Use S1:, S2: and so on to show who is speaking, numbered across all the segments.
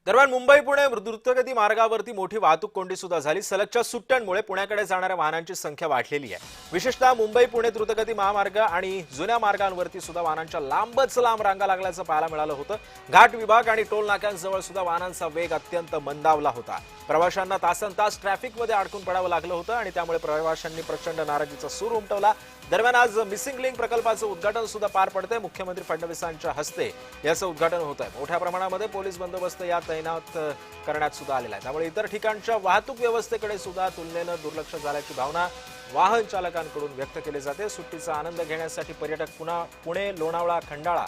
S1: दरम्यान मुंबई पुणे द्रुतगती मार्गावरती मोठी वाहतूक कोंडी सुद्धा झाली। सलगच्या सुट्ट्यांमुळे पुण्याकडे जाणाऱ्या वाहनांची संख्या वाढलेली आहे। विशेषतः मुंबई पुणे द्रुतगती महामार्ग आणि जुन्या मार्गांवरती सुद्धा वाहनांच्या लांबच लांब रांगा लागल्याचं पाहायला मिळालं होतं। घाट विभाग आणि टोल नाक्यांजवळ सुद्धा वाहनांचा वेग अत्यंत मंदावला होता। प्रवाशांना तासनतास ट्रॅफिकमध्ये अडकून पडावं लागलं होतं आणि त्यामुळे प्रवाशांनी प्रचंड नाराजीचा सूर उमटवला। दरम्यान आज मिसिंग लिंक प्रकल्पाचं उद्घाटन सुद्धा पार पडतंय। मुख्यमंत्री फडणवीसांच्या हस्ते याचं उद्घाटन होत आहे। मोठ्या प्रमाणामध्ये पोलीस बंदोबस्त या तैनात करण्यात सुद्धा आलेला आहे। त्यामुळे इतर ठिकाणच्या वाहतूक व्यवस्थेकडे सुद्धा तुलनेनं दुर्लक्ष झाल्याची भावना वाहन चालकांकडून व्यक्त केली जाते। सुट्टीचा आनंद घेण्यासाठी पर्यटक पुणे लोणावळा खंडाळा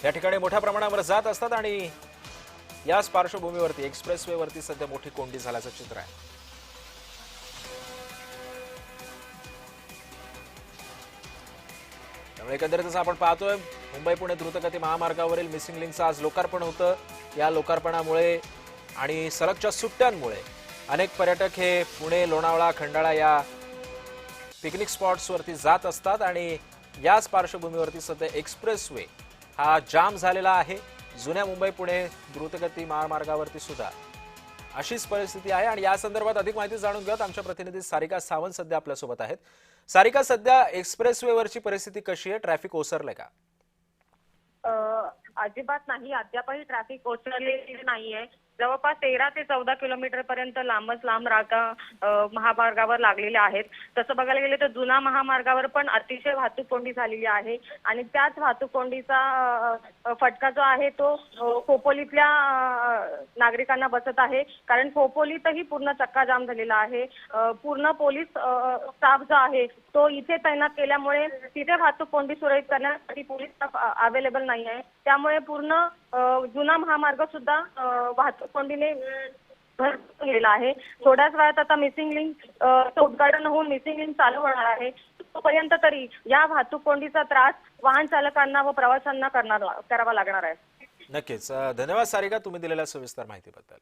S1: या ठिकाणी मोठ्या प्रमाणावर जात असतात आणि याच पार्श्वभूमीवरती एक्सप्रेसवेवरती सध्या मोठी कोंडी झाल्याचं चित्र आहे। त्यामुळे एकंदरीतच आपण पाहतोय मुंबई पुणे द्रुतगती महामार्गावरील मिसिंग लिंकचं आज लोकार्पण होतं। या लोकार्पणामुळे आणि सलगच्या सुट्ट्यांमुळे अनेक पर्यटक हे पुणे लोणावळा खंडाळा या पिकनिक स्पॉट्सवरती जात असतात आणि याच पार्श्वभूमीवरती सध्या एक्सप्रेसवे हा जाम झालेला आहे। जुन्या मुंबई पुणे द्रुतगती महामार्गावरती सुद्धा अशीच परिस्थिती आहे आणि या संदर्भात अधिक माहिती जाणून घेऊयात। आमच्या प्रतिनिधी सारिका सावंत सध्या आपल्यासोबत आहेत। सारिका, सध्या एक्सप्रेसवेवरची परिस्थिती कशी आहे? ट्रॅफिक ओसरलंय का?
S2: अजिबात नाही, अद्यापही ट्रॅफिक ओसरलेली नाहीये। जवळपास 13 ते 14 किलोमीटर पर्यंत लांबच लांब रांगा महामार्गावर लागलेल्या आहेत। तसं बघायला गेलं तर जुना महामार्गावर पण अतिशय वाहतूक कोंडी झालेली आहे आणि त्याच वाहतूक कोंडीचा फटका जो आहे तो खोपोलीतल्या नागरिकांना बसत आहे। कारण खोपोलीतही पूर्ण चक्काजाम झालेला आहे। पूर्ण पोलीस स्टाफ जो आहे तो इथे तैनात केल्यामुळे तिथे वाहतूक कोंडी सुरळीत करण्यासाठी पोलीस स्टाफ अवेलेबल नाही आहे। त्यामुळे पूर्ण जुना महामार्ग सुद्धा वाहतूक कोंडीने भरपूर गेला आहे। थोड्याच वेळात आता मिसिंग लिंक उद्घाटन होऊन मिसिंग लिंक चालू होणार आहे। तोपर्यंत तरी या वाहतूक कोंडीचा त्रास वाहन चालकांना व प्रवाशांना करावा लागणार आहे।
S1: नक्कीच। धन्यवाद सारिका, तुम्ही दिलेल्या सविस्तर माहितीबद्दल।